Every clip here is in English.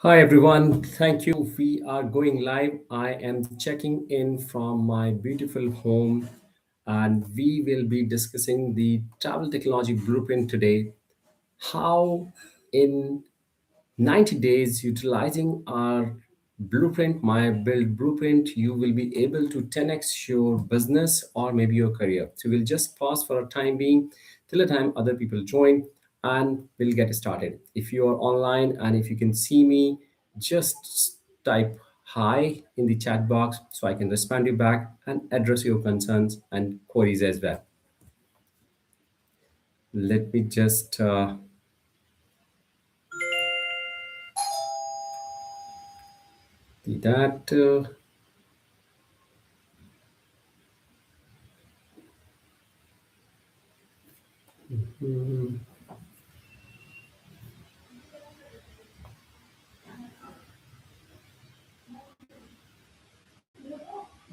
Hi everyone, thank you. We are going live. I am checking in from my beautiful home and we will be discussing the travel technology blueprint today. How in 90 days utilizing our blueprint, my build blueprint, you will be able to 10x your business or maybe your career. So we'll just pause for a time being till the time other people join and we'll get started. If you are online and if you can see me, just type hi in the chat box so I can respond you back and address your concerns and queries as well. Let me just do that.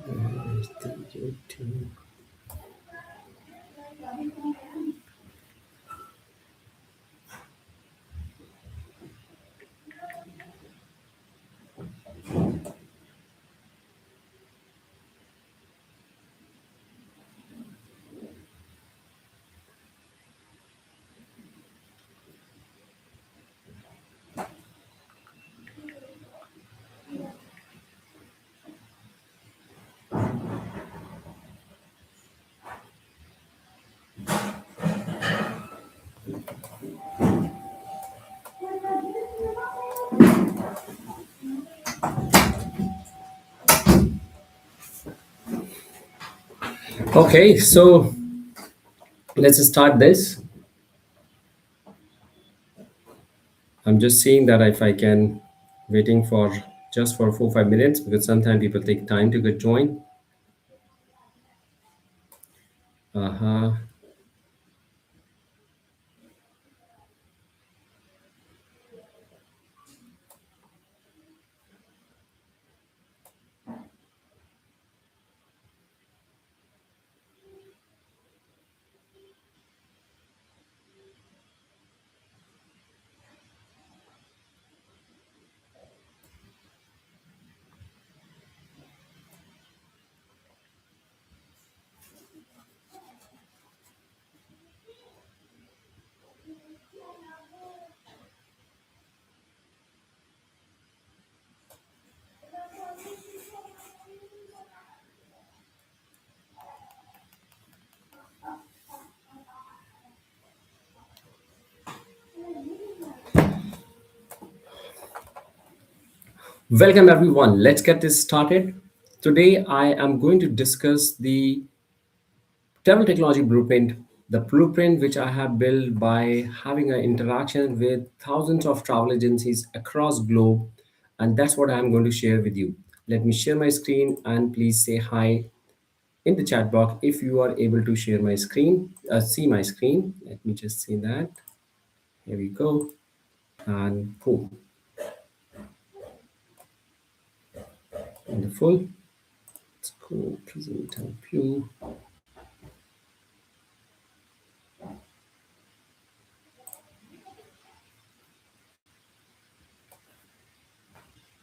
Where's the YouTube? Okay, so let's start this. I'm just seeing that if I can waiting for just for 4 5 minutes because sometimes people take time to get join. Uh-huh. Welcome everyone. Let's get this started. Today I am going to discuss the travel technology blueprint, the blueprint which I have built by having an interaction with thousands of travel agencies across globe, and that's what I'm going to share with you. Let me share my screen and please say hi in the chat box if you are able to share my screen, see my screen. Let me just see that. Here we go. And boom. Wonderful. Let's go present and view.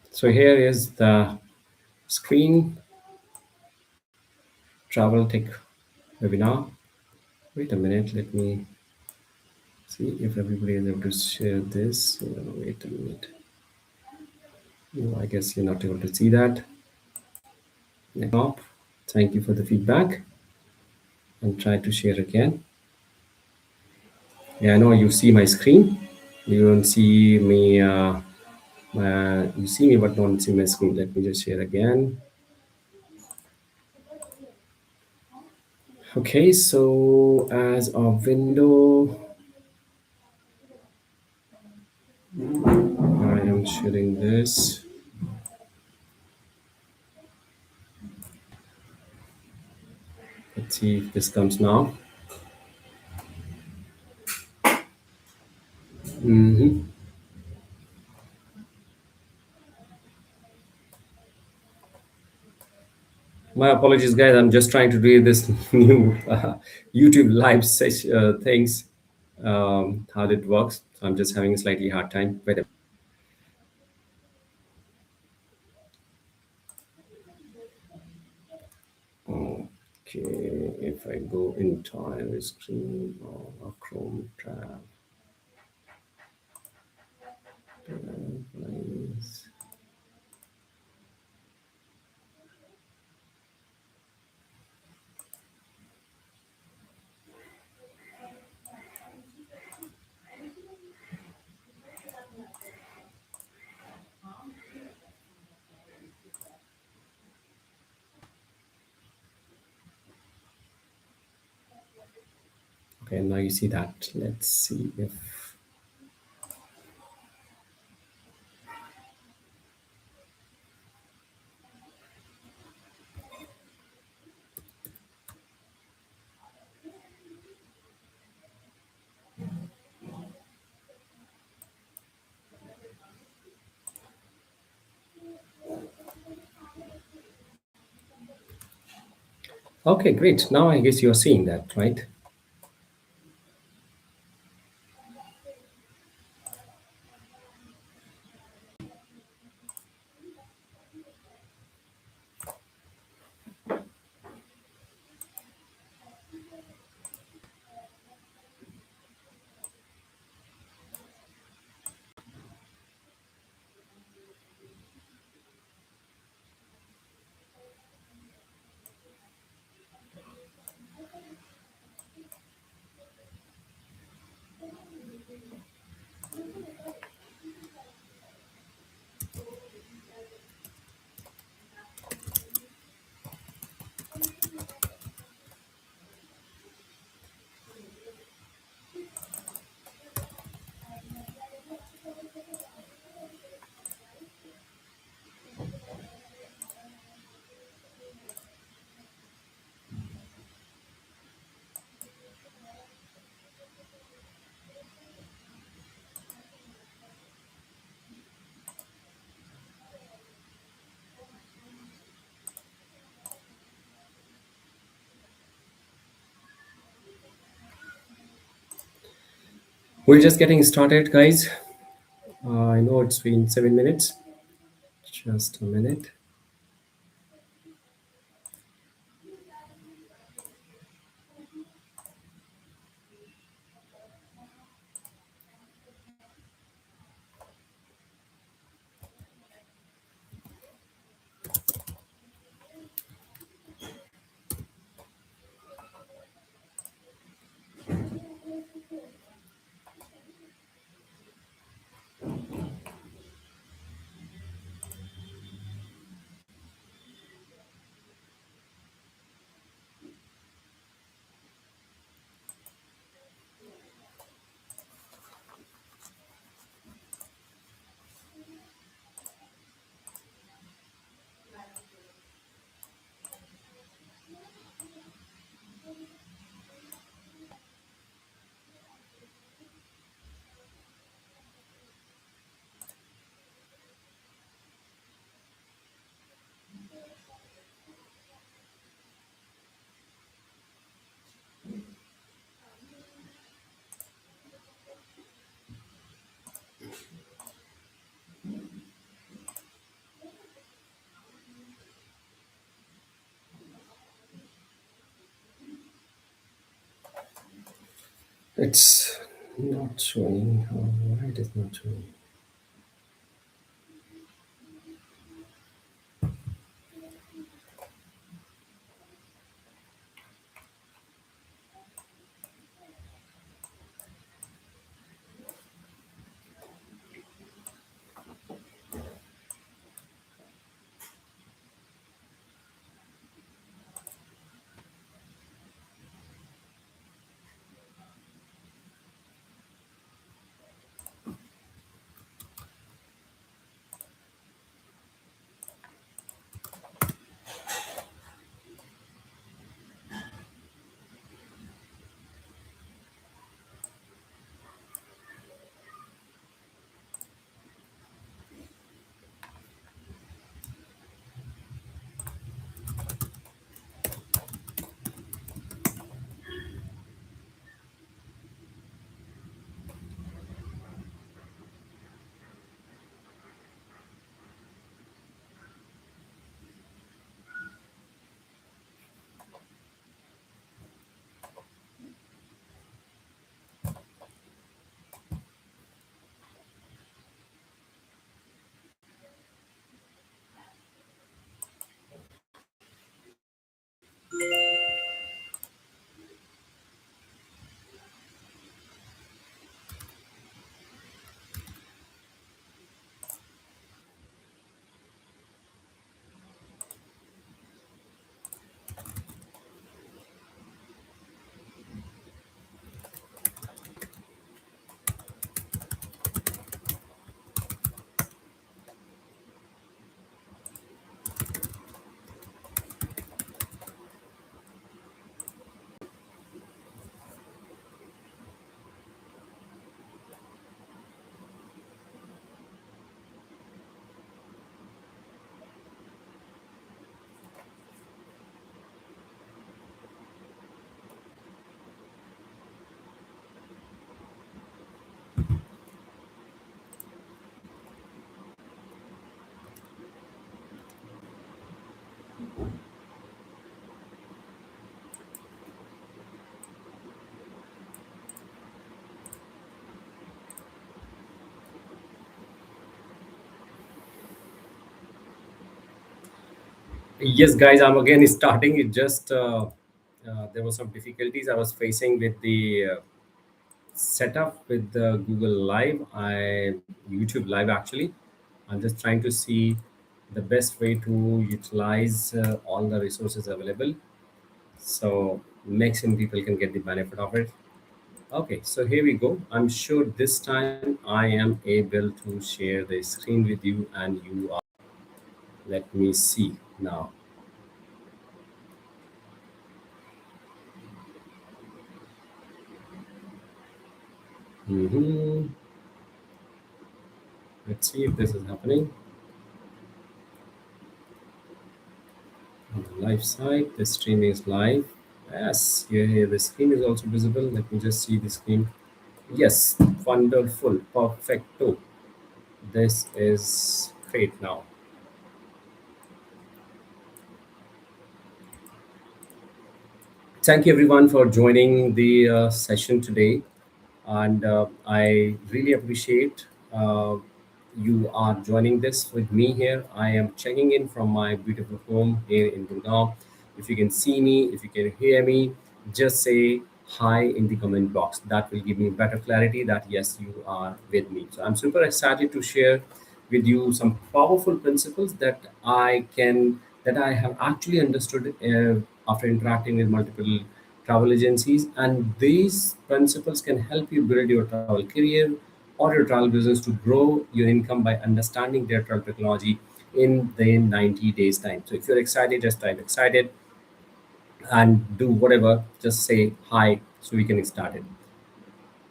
So here is the screen, travel tech webinar. Wait a minute, let me see if everybody is able to share this. Wait a minute. No, I guess you're not able to see that. Top. Thank you for the feedback. And try to share again. Yeah, I know you see my screen. You don't see me. You see me, but don't see my screen. Let me just share again. Okay, so as a window, I am sharing this. Let's see if this comes now. My apologies, guys. I'm just trying to do this new YouTube live session things, how it works. So I'm just having a slightly hard time. Wait a Okay, if I go entire screen or a Chrome tab, please. Okay, now you see that. Let's see if. Okay, great. Now I guess you're seeing that, right? We're just getting started, guys. I know it's been 7 minutes. Just a minute. It's not showing. Why it is not showing? Yes, guys, I'm again starting. It just there were some difficulties I was facing with the setup with the Google Live. I YouTube Live actually. I'm just trying to see the best way to utilize all the resources available, so maximum people can get the benefit of it. Okay, so here we go. I'm sure this time I am able to share the screen with you, and you are. Let me see now. hmm Let's see if this is happening on the live side. The stream is live. Yes, here the screen is also visible. Let me just see the screen. Yes, wonderful, perfecto. This is great now. Thank you everyone for joining the session today, and I really appreciate you are joining this with me here. I am checking in from my beautiful home here in Gurgaon. If you can see me, if you can hear me, just say hi in the comment box. That will give me better clarity that yes, you are with me. So I'm super excited to share with you some powerful principles that I have actually understood after interacting with multiple travel agencies, and these principles can help you build your travel career or your travel business to grow your income by understanding their travel technology in the 90 days time. So if you're excited, just type excited and do whatever, just say hi so we can start it.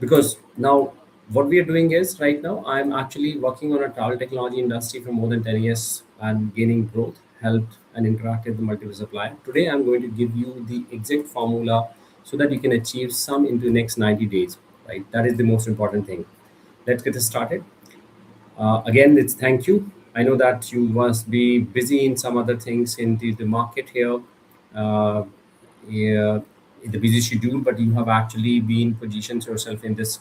Because now what we are doing is right now I'm actually working on a travel technology industry for more than 10 years and gaining growth, helped and interacted with multiple supplier. Today I'm going to give you the exact formula so that you can achieve some into the next 90 days, right? That is the most important thing. Let's get started. Again, it's thank you. I know that you must be busy in some other things in the market here. Yeah, in the busy schedule, but you have actually been positioned yourself in this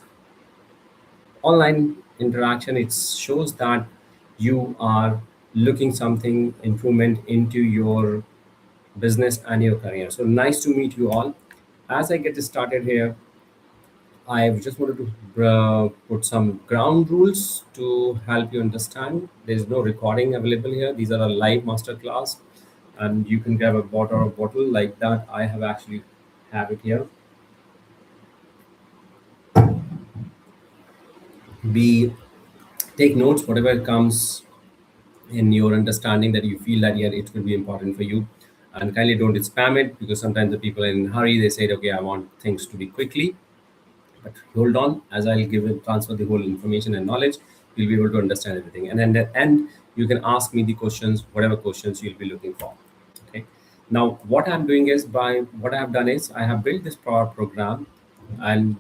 online interaction. It shows that you are looking something improvement into your business and your career. So nice to meet you all. As I get started here, I just wanted to put some ground rules to help you understand. There's no recording available here. These are a live master class, and you can grab a bottle like that. I have actually have it here. Be take notes whatever comes in your understanding that you feel that yeah it will be important for you, and kindly don't spam it because sometimes the people are in a hurry. They say okay, I want things to be quickly, but hold on, as I'll give it transfer the whole information and knowledge, you'll be able to understand everything, and then at the end you can ask me the questions, whatever questions you'll be looking for. Okay, now what I'm doing is by what I have done is I have built this program, and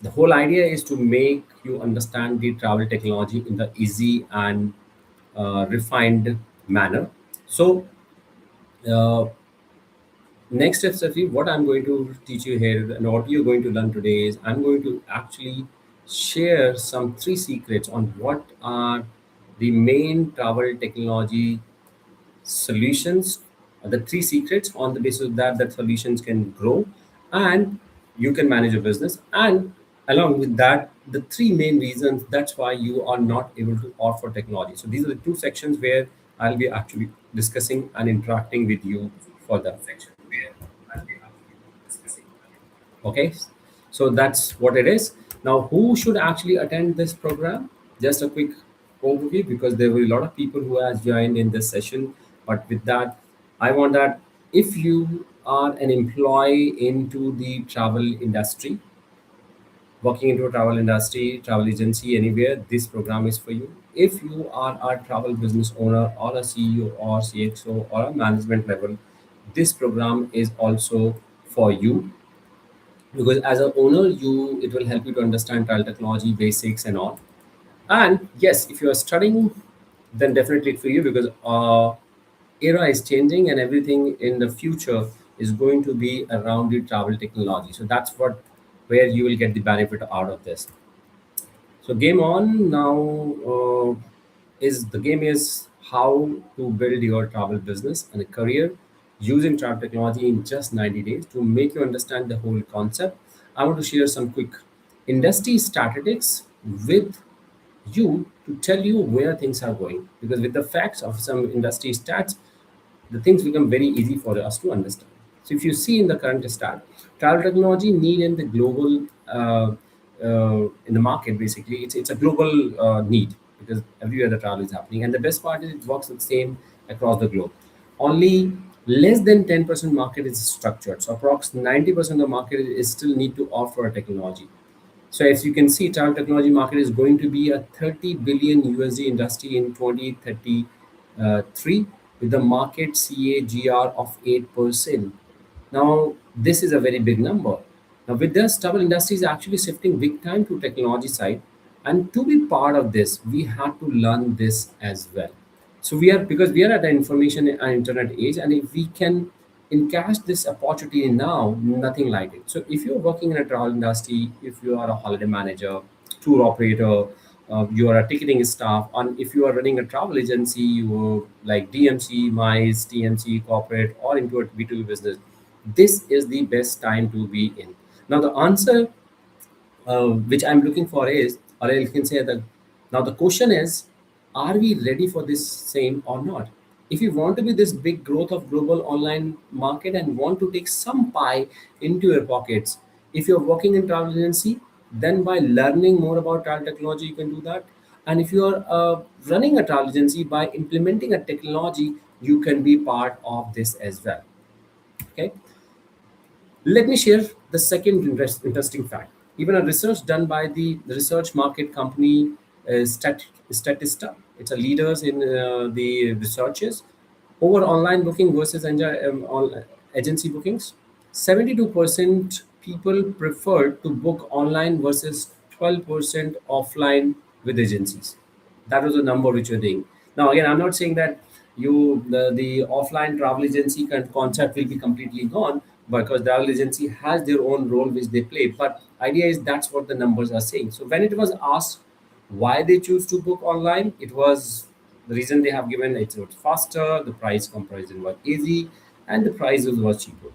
the whole idea is to make you understand the travel technology in the easy and refined manner. So uh, next step, Safi, what I'm going to teach you here and what you're going to learn today is I'm going to actually share some three secrets on what are the main travel technology solutions, the three secrets on the basis of that solutions can grow and you can manage a business, and along with that the three main reasons that's why you are not able to offer technology. So these are the two sections where I'll be actually discussing and interacting with you for that section. Okay, so that's what it is. Now who should actually attend this program? Just a quick overview, because there were a lot of people who has joined in this session, but with that I want that if you are an employee into the travel industry, working into a travel industry, travel agency, anywhere, this program is for you. If you are a travel business owner or a CEO or CXO or a management level, this program is also for you, because as an owner you it will help you to understand trial technology basics and all. And yes, if you are studying, then definitely for you, because era is changing and everything in the future is going to be around the travel technology. So that's what where you will get the benefit out of this. So game on now. Is the game is how to build your travel business and a career using travel technology in just 90 days. To make you understand the whole concept, I want to share some quick industry statistics with you to tell you where things are going. Because with the facts of some industry stats, the things become very easy for us to understand. So if you see in the current stat, travel technology need in the global in the market, basically it's a global need, because everywhere the travel is happening. And the best part is it works the same across the globe. Only less than 10% market is structured. So approx 90% of the market is still need to offer a technology. So as you can see, travel technology market is going to be a 30 billion USD industry in 2033 with the market CAGR of 8%. Now, this is a very big number. Now, with this, travel industry is actually shifting big time to technology side. And to be part of this, we have to learn this as well. So we are, because we are at the information and internet age, and if we can encash this opportunity now, nothing like it. So if you're working in a travel industry, if you are a holiday manager, tour operator, you are a ticketing staff, and if you are running a travel agency, you like DMC, MICE, TMC, corporate, or into a B2B business, this is the best time to be in. Now the answer which I'm looking for is, or I can say that now the question is, are we ready for this same or not? If you want to be this big growth of global online market and want to take some pie into your pockets, if you're working in travel agency, then by learning more about travel technology, you can do that. And if you are running a travel agency, by implementing a technology, you can be part of this as well. Okay. Let me share the second interesting fact. Even a research done by the research market company Statista, it's a leaders in the researches over online booking versus agency bookings. 72% people prefer to book online versus 12% offline with agencies. That was the number which you're doing. Now, again, I'm not saying that the offline travel agency concept will be completely gone, because travel agency has their own role which they play. But idea is that's what the numbers are saying. So when it was asked why they choose to book online, it was the reason they have given, it was faster, the price comparison was easy, and the prices was cheaper.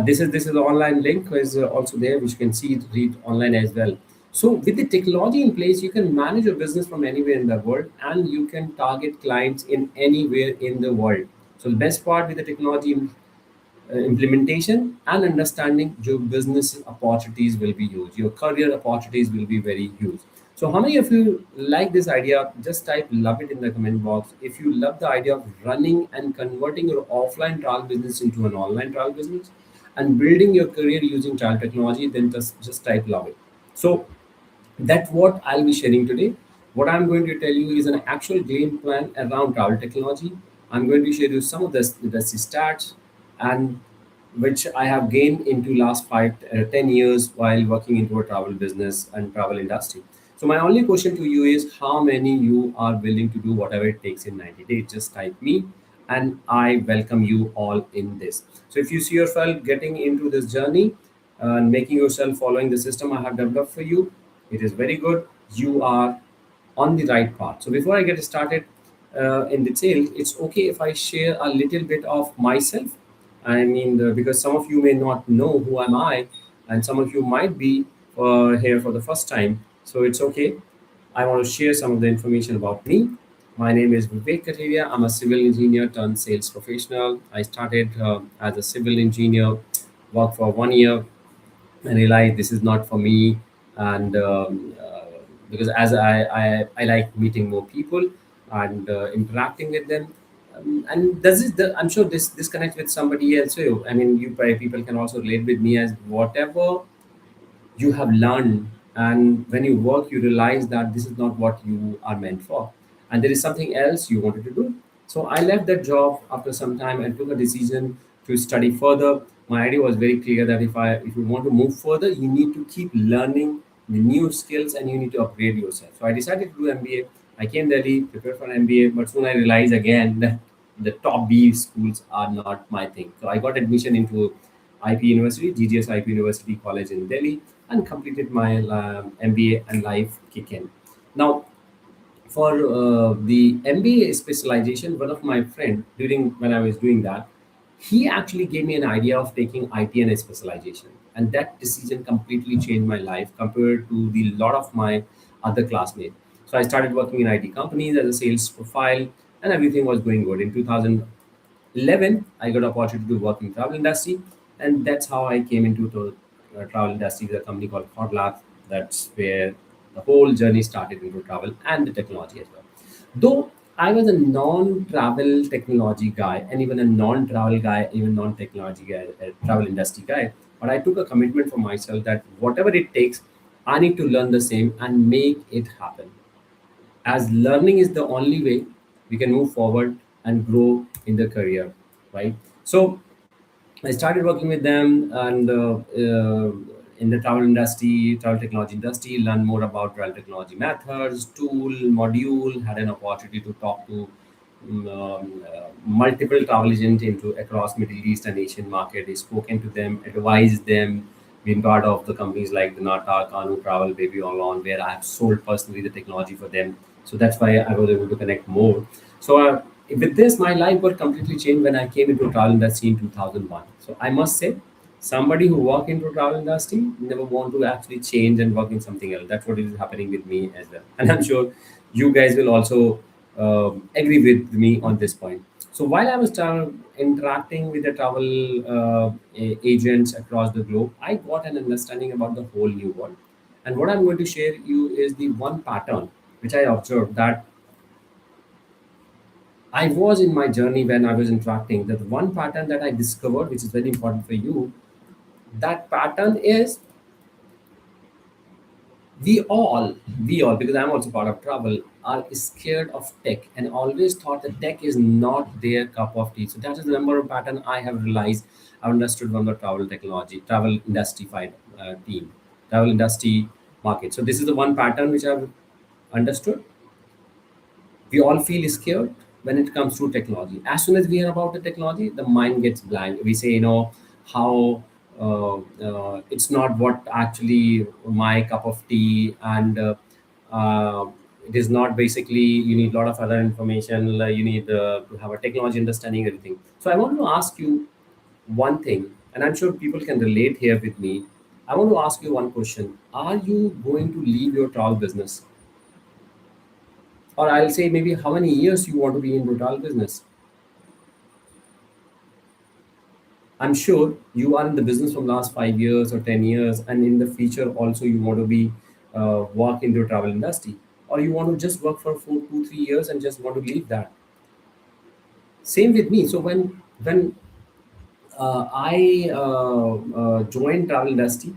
This is the online link is also there, which you can see read online as well. So with the technology in place, you can manage your business from anywhere in the world, and you can target clients in anywhere in the world. So the best part with the technology implementation and understanding, your business opportunities will be huge, your career opportunities will be very huge. So how many of you like this idea? Just type love it in the comment box. If you love the idea of running and converting your offline travel business into an online travel business and building your career using travel technology, then just type love it. So that's what I'll be sharing today. What I'm going to tell you is an actual game plan around travel technology. I'm going to share you some of the stats and which I have gained into last 10 years while working into a travel business and travel industry. So my only question to you is, how many you are willing to do whatever it takes in 90 days? Just type me, and I welcome you all in this. So if you see yourself getting into this journey and making yourself following the system I have developed for you, it is very good. You are on the right path. So before I get started in detail, it's okay if I share a little bit of myself. I mean, because some of you may not know who am I, and some of you might be here for the first time. So it's okay. I want to share some of the information about me. My name is Vivek Kateria. I'm a civil engineer turned sales professional. I started as a civil engineer, worked for 1 year, and realized this is not for me. And because as I like meeting more people and interacting with them. And I'm sure this connects with somebody else too. I mean, you probably people can also relate with me, as whatever you have learned, and when you work you realize that this is not what you are meant for, and there is something else you wanted to do. So I left that job after some time and took a decision to study further. My idea was very clear that if you want to move further, you need to keep learning the new skills and you need to upgrade yourself. So I decided to do MBA. I came Delhi, prepared for an MBA, but soon I realized again that the top B schools are not my thing. So I got admission into IP University, GGS IP University College in Delhi, and completed my MBA and life kick in. Now, for the MBA specialization, one of my friend during when I was doing that, he actually gave me an idea of taking IT and a specialization, and that decision completely changed my life compared to the lot of my other classmates. So I started working in IT companies as a sales profile, and everything was going good. In 2011, I got opportunity to work in travel industry, and that's how I came into the travel industry with a company called Hotlab. That's where the whole journey started into travel and the technology as well. Though I was a non-travel technology guy and even a non-travel guy, even non-technology guy, a travel industry guy, but I took a commitment for myself that whatever it takes, I need to learn the same and make it happen, as learning is the only way we can move forward and grow in the career, right? So I started working with them, and in the travel industry, travel technology industry, learn more about travel technology methods, tool, module. Had an opportunity to talk to multiple travel agents into across Middle East and Asian market. I spoken to them, advised them, been part of the companies like the Nata, Kanu Travel, Baby All On, where I have sold personally the technology for them. So that's why I was able to connect more. So with this, my life got completely changed when I came into travel industry in 2001. So I must say, somebody who work into travel industry never want to actually change and work in something else. That's what is happening with me as well, and I'm sure you guys will also agree with me on this point. So while I was interacting with the travel agents across the globe, I got an understanding about the whole new world. And what I'm going to share you is the one pattern which I observed, that I was in my journey when I was interacting. That one pattern that I discovered, which is very important for you, that pattern is we all, because I'm also part of travel, are scared of tech and always thought that tech is not their cup of tea. So that is the number one pattern I have realized. I understood from the travel technology, travel industry team, travel industry market. So this is the one pattern which I've understood. We all feel scared when it comes to technology. As soon as we hear about the technology, the mind gets blank. We say, how it's not what actually my cup of tea, and it is not basically, you need a lot of other information, like you need to have a technology understanding, everything. So I want to ask you one thing, and I'm sure people can relate here with me. I want to ask you one question. Are you going to leave your travel business? Or I'll say maybe how many years you want to be in hotel business. I'm sure you are in the business from last 5 years or 10 years, and in the future also you want to be work in the travel industry, or you want to just work for 2 3 years and just want to leave that. Same with me. So when I joined travel industry,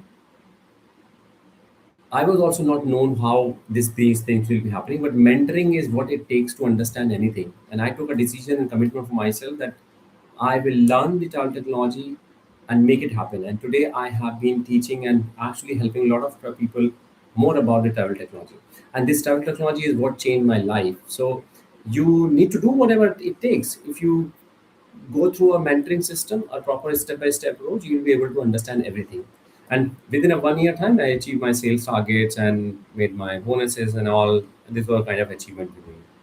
I was also not known how these things will be happening, but mentoring is what it takes to understand anything. And I took a decision and commitment for myself that I will learn the travel technology and make it happen. And today I have been teaching and actually helping a lot of people more about the travel technology. And this travel technology is what changed my life. So you need to do whatever it takes. If you go through a mentoring system, a proper step-by-step approach, you'll be able to understand everything. And within a 1 year time, I achieved my sales targets and made my bonuses and all. This was kind of achievement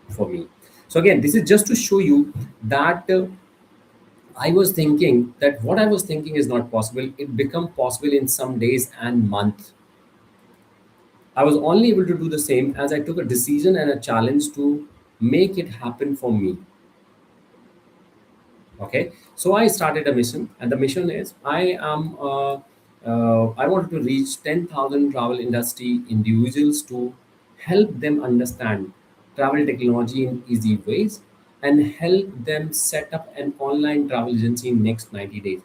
for me. So again, this is just to show you that I was thinking that what I was thinking is not possible. It become possible in some days and months. I was only able to do the same as I took a decision and a challenge to make it happen for me. Okay, so I started a mission, and the mission is I wanted to reach 10,000 travel industry individuals to help them understand travel technology in easy ways and help them set up an online travel agency in next 90 days.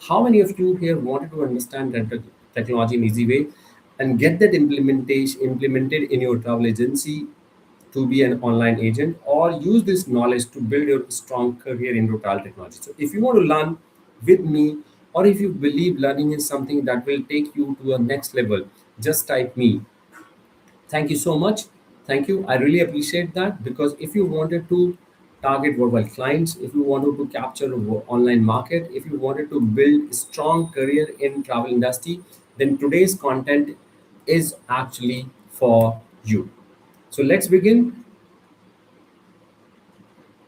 How many of you here wanted to understand that technology in easy way and get that implementation implemented in your travel agency to be an online agent, or use this knowledge to build your strong career in total technology? So if you want to learn with me, or if you believe learning is something that will take you to a next level, just type me. Thank you so much. Thank you. I really appreciate that, because if you wanted to target worldwide clients, if you wanted to capture a online market, if you wanted to build a strong career in travel industry, then today's content is actually for you. So let's begin.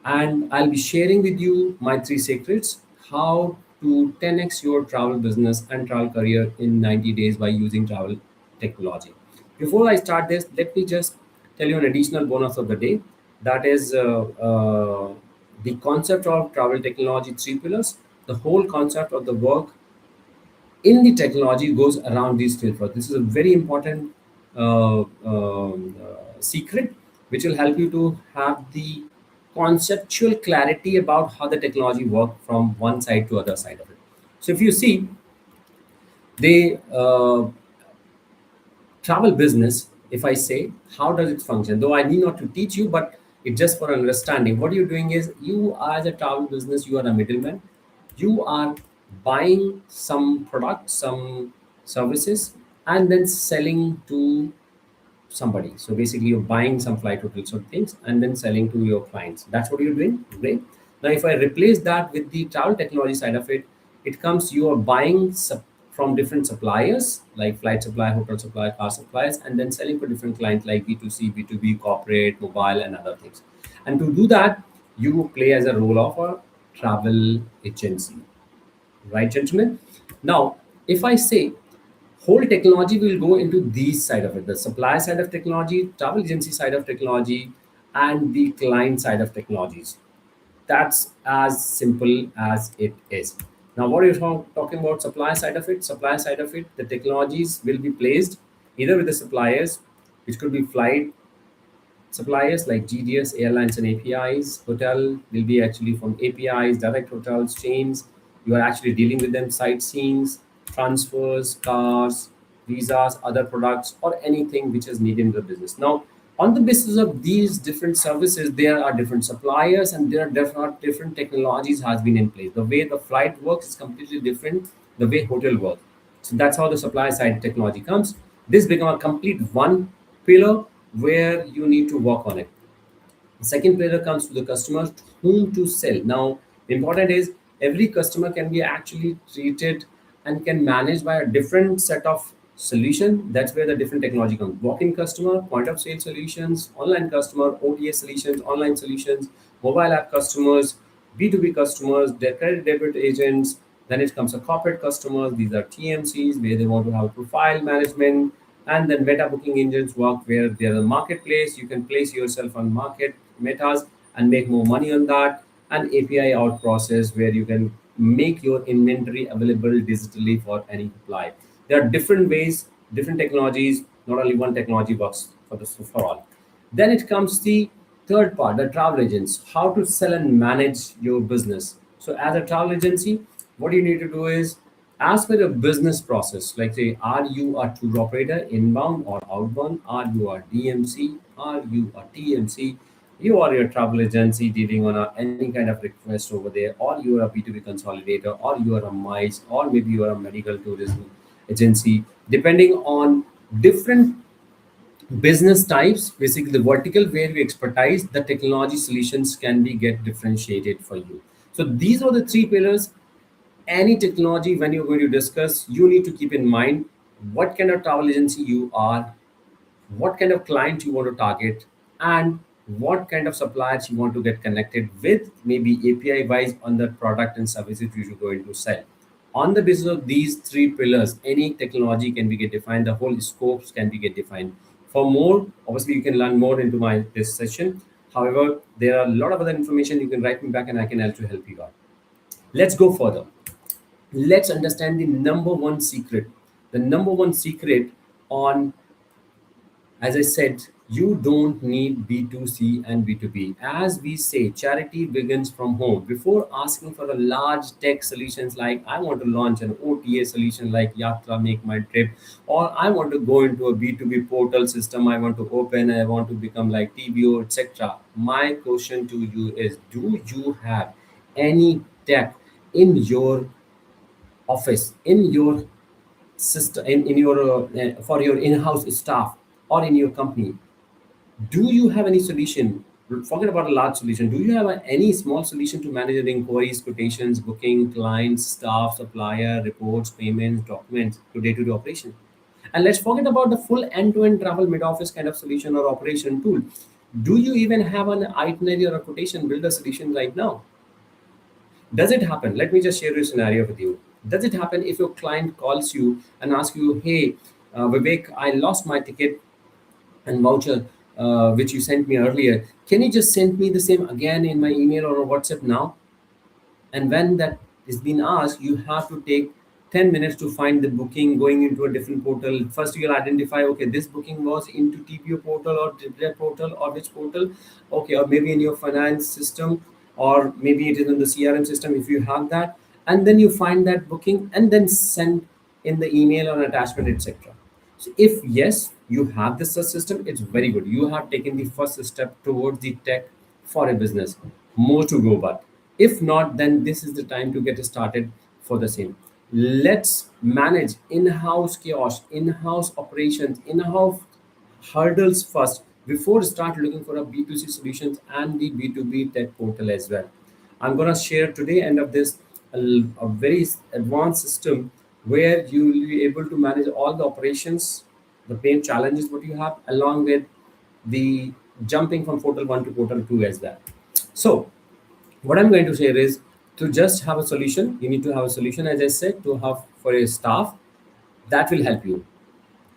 and I'll be sharing with you my three secrets how to 10x your travel business and travel career in 90 days by using travel technology. Before I start this, let me just tell you an additional bonus of the day. That is the concept of travel technology three pillars. The whole concept of the work in the technology goes around these three pillars. This is a very important secret which will help you to have the conceptual clarity about how the technology work from one side to other side of it. So if you see the travel business, if I say how does it function, though I need not to teach you, but it's just for understanding. What you're doing is, you as a travel business, you are a middleman. You are buying some products, some services, and then selling to somebody. So basically, you're buying some flight hotels or things and then selling to your clients. That's what you're doing. Great. Now, if I replace that with the travel technology side of it, it comes you are buying from different suppliers like flight supply, hotel supply, car suppliers, and then selling for different clients like B2C, B2B, corporate, mobile, and other things. And to do that, you play as a role of a travel agency, right, gentlemen? Now, if I say whole technology will go into these side of it, the supply side of technology, travel agency side of technology, and the client side of technologies. That's as simple as it is. Now, what are you talking about supply side of it? Supply side of it, the technologies will be placed either with the suppliers, which could be flight suppliers like GDS, airlines, and APIs. Hotel will be actually from APIs, direct hotels, chains. You are actually dealing with them, sightseeing, transfers, cars, visas, other products, or anything which is needed in the business. Now, on the basis of these different services, there are different suppliers and there are different technologies has been in place. The way the flight works is completely different. The way hotel works. So that's how the supply side technology comes. This become a complete one pillar where you need to work on it. The second pillar comes to the customers to whom to sell. Now, important is every customer can be actually treated and can manage by a different set of solution. That's where the different technology comes. Walk-in customer, point of sale solutions, online customer, OTA solutions, online solutions, mobile app customers, B2B customers, their credit debit agents. Then it comes to corporate customers. These are TMCs where they want to have profile management, and then meta booking engines work where they're a marketplace. You can place yourself on market metas and make more money on that. And API out process where you can make your inventory available digitally for any supply. There are different ways, different technologies. Not only one technology works for all. Then it comes the third part, the travel agents, how to sell and manage your business. So as a travel agency, what you need to do is, as per the business process, like say, are you a tour operator, inbound or outbound? Are you a DMC? Are you a TMC? You are your travel agency dealing on any kind of request over there, or you are a B2B consolidator, or you are a MICE, or maybe you are a medical tourism agency, depending on different business types. Basically the vertical where we expertise, the technology solutions can be get differentiated for you. So these are the three pillars. Any technology, when you're going to discuss, you need to keep in mind what kind of travel agency you are, what kind of client you want to target, and what kind of suppliers you want to get connected with, maybe API wise on the product and services you should going to sell. On the basis of these three pillars, any technology can be get defined, the whole scopes can be get defined. For more, obviously, you can learn more into my this session. However, there are a lot of other information. You can write me back and I can also help you out. Let's go further. Let's understand the number one secret. The number one secret on, as I said, you don't need B2C and B2B. As we say, charity begins from home. Before asking for a large tech solutions like I want to launch an OTA solution like Yatra Make My Trip, or I want to go into a B2B portal system, I want to open, I want to become like TBO, etc. My question to you is, do you have any tech in your office, in your system, in your for your in-house staff or in your company? Do you have any solution? Forget about a large solution. Do you have any small solution to manage the inquiries, quotations, booking, clients, staff, supplier, reports, payments, documents to day-to-day operation? And let's forget about the full end-to-end travel mid-office kind of solution or operation tool. Do you even have an itinerary or a quotation builder solution right now? Does it happen? Let me just share a scenario with you. Does it happen if your client calls you and asks you, hey, Vivek, I lost my ticket and voucher which you sent me earlier. Can you just send me the same again in my email or WhatsApp now? And when that is being asked, you have to take 10 minutes to find the booking going into a different portal. First you'll identify, okay, this booking was into TPO portal or Triplet portal or which portal, okay, or maybe in your finance system, or maybe it is in the CRM system if you have that. And then you find that booking and then send in the email or attachment, etc. So if yes, you have this system, it's very good. You have taken the first step towards the tech for a business. More to go, but if not, then this is the time to get started for the same. Let's manage in-house chaos, in-house operations, in-house hurdles first before start looking for a B2C solutions and the B2B tech portal as well. I'm going to share today end of this a very advanced system where you will be able to manage all the operations, the pain challenges what you have, along with the jumping from portal 1 to portal 2 as well. So what I'm going to share is to just have a solution. You need to have a solution, as I said, to have for a staff that will help you.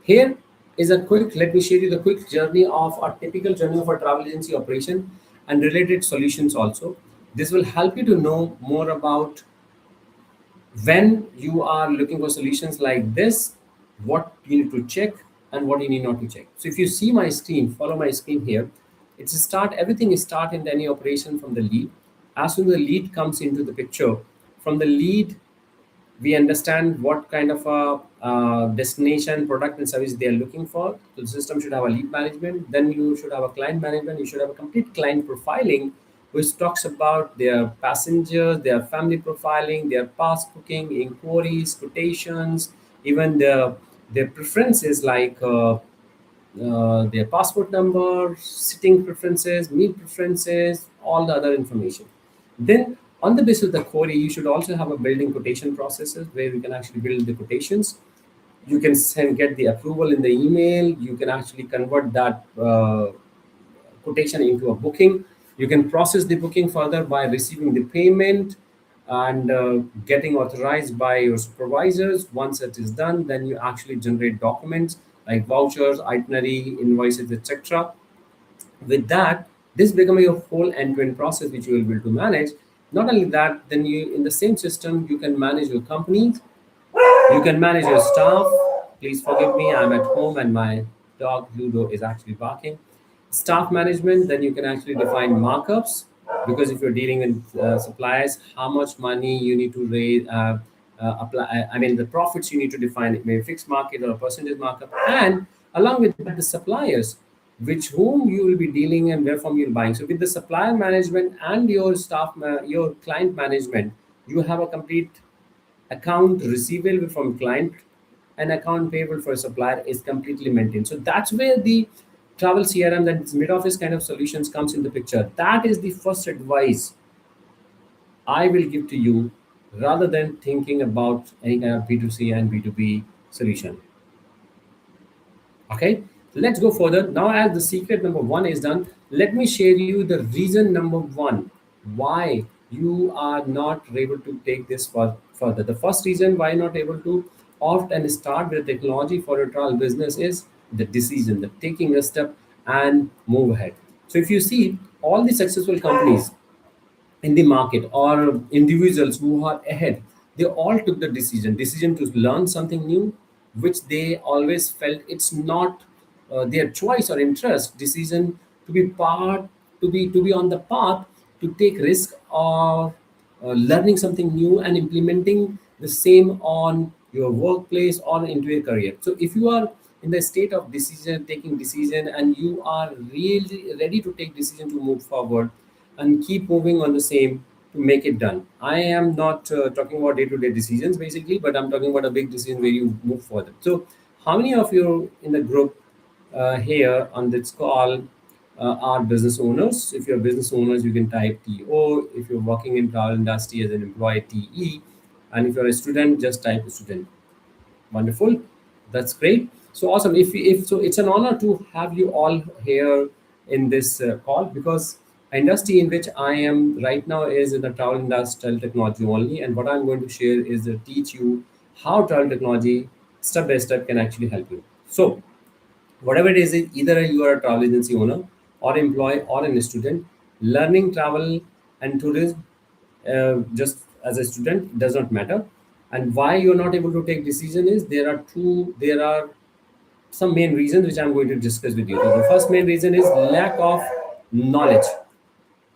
Here is a quick, let me share you the quick journey of a typical journey of a travel agency operation and related solutions also. This will help you to know more about when you are looking for solutions like this, what you need to check and what you need not to check. So if you see my screen, follow my screen here. It's a start, everything is start in any operation from the lead. As soon as the lead comes into the picture, from the lead we understand what kind of a destination product and service they are looking for. So the system should have a lead management, then you should have a client management, you should have a complete client profiling which talks about their passengers, their family profiling, their past booking inquiries, quotations, even their preferences like their passport number, sitting preferences, meal preferences, all the other information. Then, on the basis of the query, you should also have a building quotation processes where you can actually build the quotations. You can send get the approval in the email. You can actually convert that quotation into a booking. You can process the booking further by receiving the payment and getting authorized by your supervisors. Once it is done, then you actually generate documents like vouchers, itinerary, invoices, etc. With that, this becomes your whole end-to-end process which you will be able to manage. Not only that, then you in the same system you can manage your company, you can manage your staff. Please forgive me, I'm at home and my dog Ludo is actually barking. Staff management, then you can actually define markups because if you're dealing with suppliers, how much money you need to raise, apply. I mean, the profits you need to define it, maybe fixed market or a percentage markup, and along with that, the suppliers, which whom you will be dealing and where from you're buying. So with the supplier management and your your client management, you have a complete account receivable from client and account payable for a supplier is completely maintained. So that's where the travel CRM, that mid office kind of solutions comes in the picture. That is the first advice I will give to you rather than thinking about any kind of B2C and B2B solution. Okay, let's go further. Now, as the secret number one is done, let me share you the reason number one why you are not able to take this further. The first reason why not able to opt and start with technology for your travel business is the decision, the taking a step and move ahead. So if you see all the successful companies in the market or individuals who are ahead, they all took the decision to learn something new which they always felt it's not their choice or interest decision to be part to be on the path to take risk or learning something new and implementing the same on your workplace or into your career. So if you are in the state of decision taking decision and you are really ready to take decision to move forward and keep moving on the same to make it done. I am not talking about day-to-day decisions basically, but I'm talking about a big decision where you move further. So how many of you in the group here on this call are business owners? If you're business owners, you can type TO. If you're working in travel industry as an employee, TE. And if you're a student, just type student. Wonderful. That's great. So awesome. If so, it's an honor to have you all here in this call, because industry in which I am right now is in the travel industrial technology only, and what I'm going to share is teach you how travel technology step by step can actually help you. So whatever it is, either you are a travel agency owner or employee or a student, learning travel and tourism just as a student does not matter. And why you're not able to take decision is there are some main reasons which I'm going to discuss with you. So the first main reason is lack of knowledge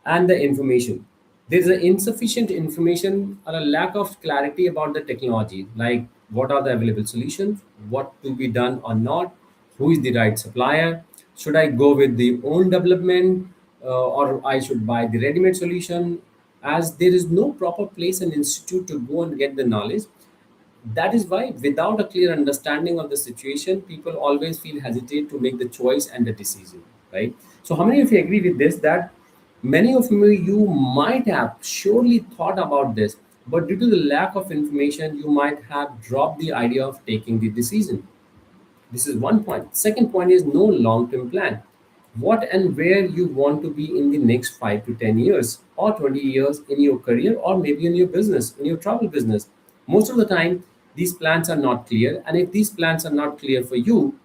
and the information. There's an insufficient information or a lack of clarity about the technology, like what are the available solutions, what to be done or not, who is the right supplier, should I go with the own development, or I should buy the ready-made solution. As there is no proper place and institute to go and get the knowledge, that is why without a clear understanding of the situation, people always feel hesitate to make the choice and the decision, right? So how many of you agree with this, that many of you might have surely thought about this, but due to the lack of information you might have dropped the idea of taking the decision? This is one point. Second point is no long-term plan. What and where you want to be in the next 5 to 10 years or 20 years in your career, or maybe in your business, in your travel business. Most of the time, these plans are not clear. And if these plans are not clear for you,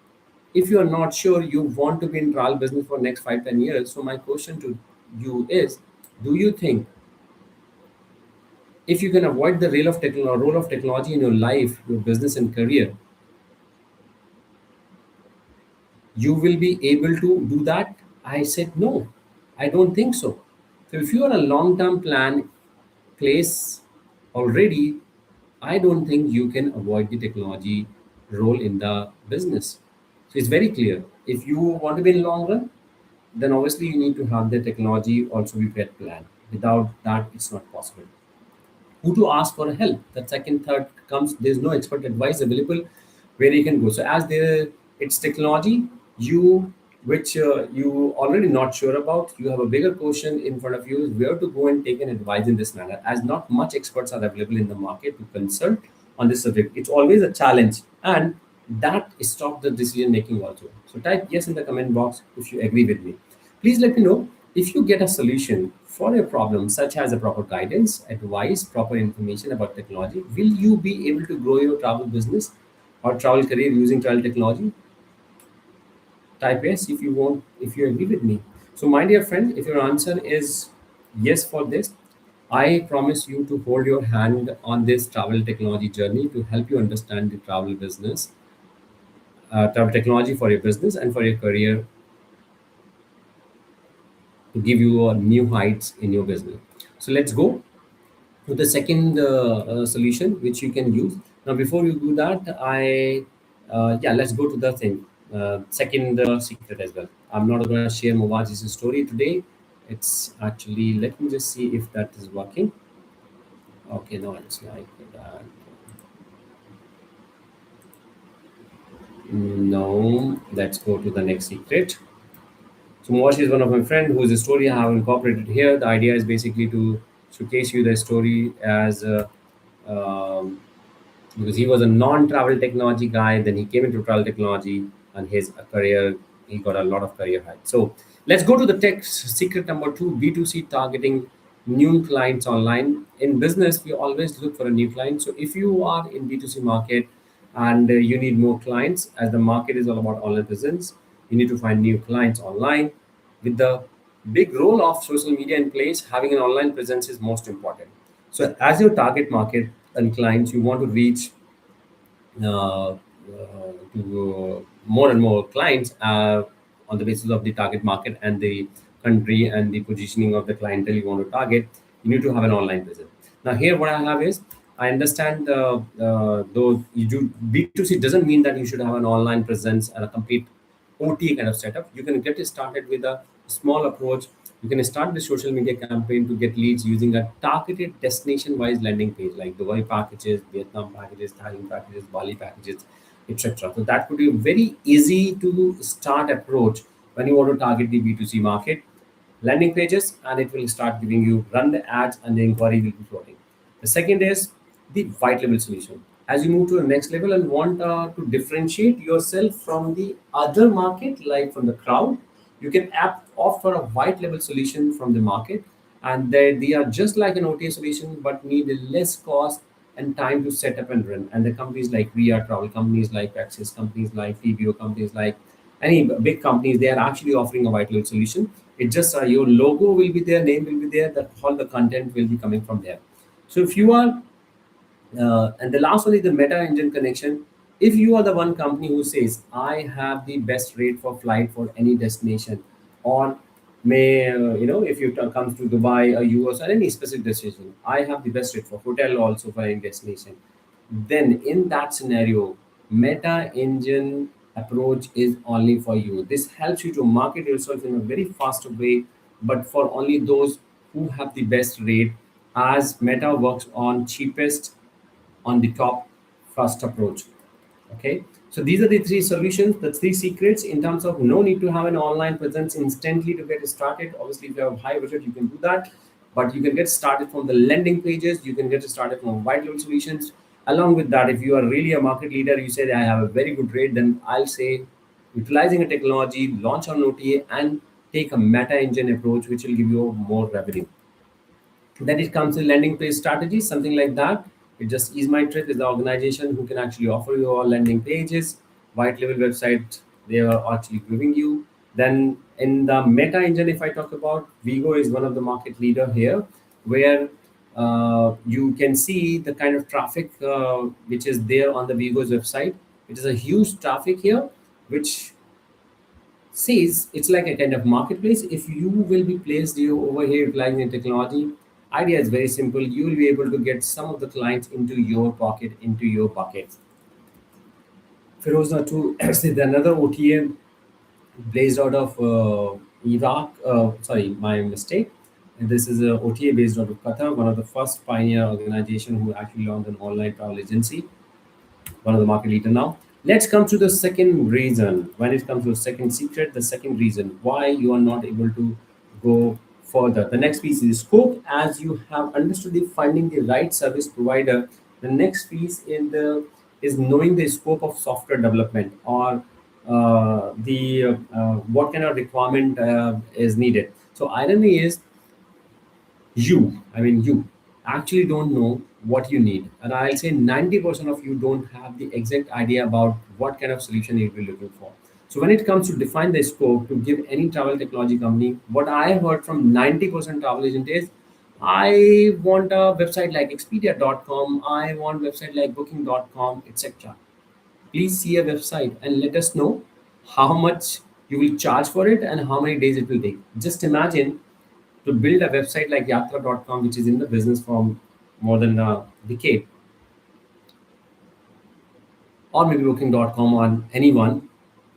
if you are not sure you want to be in travel business for next 5 10 years, so my question to you is, do you think if you can avoid the role of technology in your life, your business and career, you will be able to do that? I said no, I don't think so. So if you are a long term plan place already, I don't think you can avoid the technology role in the business. So it's very clear, if you want to be in long run, then obviously you need to have the technology also be well planned. Without that, it's not possible. Who to ask for help? That second, third comes. There's no expert advice available where you can go. So as there, it's technology you which you already not sure about. You have a bigger question in front of you: is where to go and take an advice in this manner. As not much experts are available in the market to consult on this subject, it's always a challenge, and that stops the decision making also. So type yes in the comment box if you agree with me. Please let me know if you get a solution for your problem, such as a proper guidance, advice, proper information about technology. Will you be able to grow your travel business or travel career using travel technology? Type yes if you want, if you agree with me. So, my dear friend, if your answer is yes for this, I promise you to hold your hand on this travel technology journey to help you understand the travel business, travel technology for your business and for your career, to give you new heights in your business. So let's go to the second solution which you can use. Now before you do that, yeah, let's go to the thing, second secret as well. I'm not going to share Movaz's story today. It's actually, let me just see if that is working. Okay, no, it's like that. No, let's go to the next secret. So Moash is one of my friend whose story I have incorporated here. The idea is basically to showcase you the story as um, because he was a non-travel technology guy. Then he came into travel technology, and his career, he got a lot of career heights. So let's go to the tech secret number two: B2C targeting new clients online. In business, we always look for a new client. So if you are in B2C market and you need more clients, as the market is all about online presence, you need to find new clients online. With the big role of social media in place, having an online presence is most important. So as your target market and clients, you want to reach to more and more clients on the basis of the target market and the country and the positioning of the clientele you want to target. You need to have an online presence. Now here what I have is, I understand though you do B2C doesn't mean that you should have an online presence and a complete OT kind of setup. You can get it started with a small approach. You can start the social media campaign to get leads using a targeted destination-wise landing page like Dubai packages, Vietnam packages, Thailand packages, Bali packages, etc. So that could be a very easy to start approach when you want to target the B2C market. Landing pages, and it will start giving you run the ads and the inquiry will be floating. The second is the white label solution. As you move to the next level and want to differentiate yourself from the other market, like from the crowd, You can opt for a white label solution from the market, and they are just like an OTA solution but need a less cost and time to set up and run. And the companies like VR Travel, companies like Access, companies like TBO, companies like any big companies, they are actually offering a white label solution. It just your logo will be there, name will be there, that all the content will be coming from there. So if you are and the last one is the meta engine connection. If you are the one company who says, I have the best rate for flight for any destination, or if you comes to Dubai or US or any specific destination, I have the best rate for hotel also for any destination. Then in that scenario, meta engine approach is only for you. This helps you to market yourself in a very faster way, but for only those who have the best rate, as meta works on cheapest on the top first approach. Okay, so these are the three solutions, the three secrets in terms of no need to have an online presence instantly to get started. Obviously, if you have high budget, you can do that, but you can get started from the landing pages, you can get started from white label solutions. Along with that, if you are really a market leader, you say I have a very good rate, then I'll say utilizing a technology, launch on OTA and take a meta engine approach, which will give you more revenue. Then it comes to landing page strategy, something like that. It just is my trick is the organization who can actually offer you all landing pages, white label website they are actually giving you. Then in the meta engine, if I talk about, Vigo is one of the market leader here, where you can see the kind of traffic which is there on the Vigo's website. It is a huge traffic here, which says it's like a kind of marketplace. If you will be placed you over here utilizing the technology, idea is very simple. You will be able to get some of the clients into your pocket, into your bucket. Firozna to is another OTA based out of Iraq. Sorry, my mistake. This is a OTA based out of Qatar, one of the first pioneer organization who actually launched an online travel agency, one of the market leader now. Let's come to the second reason. When it comes to the second secret, the second reason why you are not able to go further. The next piece is scope. As you have understood the finding the right service provider, the next piece in the is knowing the scope of software development, or the what kind of requirement is needed. So irony is you actually don't know what you need, and I'll say 90% of you don't have the exact idea about what kind of solution you'll be looking for. So when it comes to define the scope to give any travel technology company, what I have heard from 90% travel agent is, I want a website like expedia.com, I want website like booking.com, etc. Please see a website and let us know how much you will charge for it and how many days it will take. Just imagine to build a website like yatra.com, which is in the business from more than a decade, or maybe booking.com or anyone,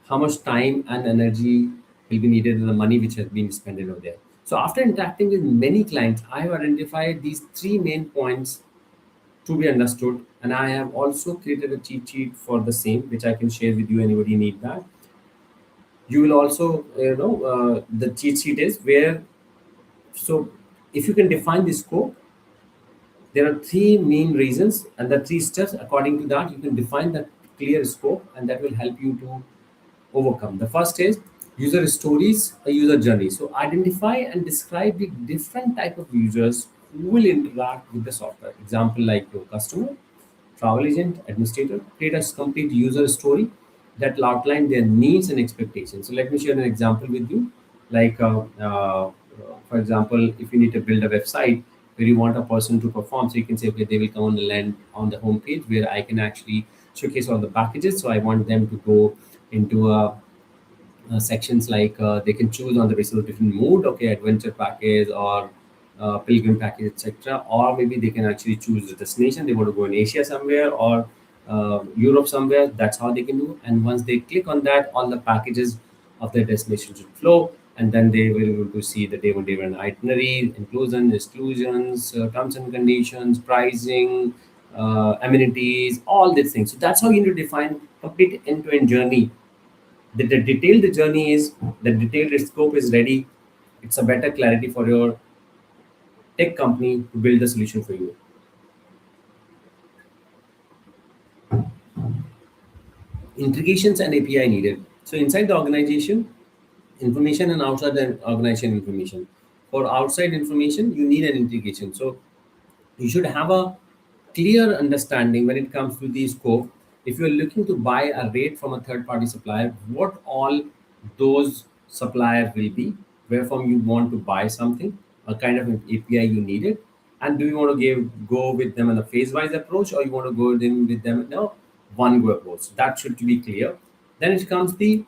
how much time and energy will be needed and the money which has been spent over there. So after interacting with many clients, I have identified these three main points to be understood, and I have also created a cheat sheet for the same, which I can share with you. Anybody need that? You will also, the cheat sheet is where, so if you can define the scope, there are three main reasons and the three steps. According to that, you can define the clear scope, and that will help you to overcome. The first is user stories, a user journey. So identify and describe the different type of users who will interact with the software. Example like your customer, travel agent, administrator. Create a complete user story that will outline their needs and expectations. So let me share an example with you. Like, for example, if you need to build a website where you want a person to perform, so you can say, okay, they will come on the land on the homepage where I can actually showcase all the packages. So I want them to go into a sections like they can choose on the basis of different mood, okay, adventure package or pilgrim package, etc. Or maybe they can actually choose the destination they want to go in Asia somewhere, or Europe somewhere. That's how they can do. And once they click on that, all the packages of their destination should flow, and then they will be able to see the day one itinerary, inclusion, exclusions, terms and conditions, pricing, amenities, all these things. So that's how you need to define complete end-to-end journey. The detailed journey is, the detailed scope is ready. It's a better clarity for your tech company to build the solution for you. Integrations and API needed. So inside the organization, information and outside the organization information. For outside information, you need an integration. So you should have a clear understanding when it comes to the scope. If you're looking to buy a rate from a third party supplier, what all those supplier will be, where from you want to buy something, a kind of an API you needed, and do you want to go with them in a phase wise approach, or you want to go with them in a one go approach. That should be clear. Then it comes the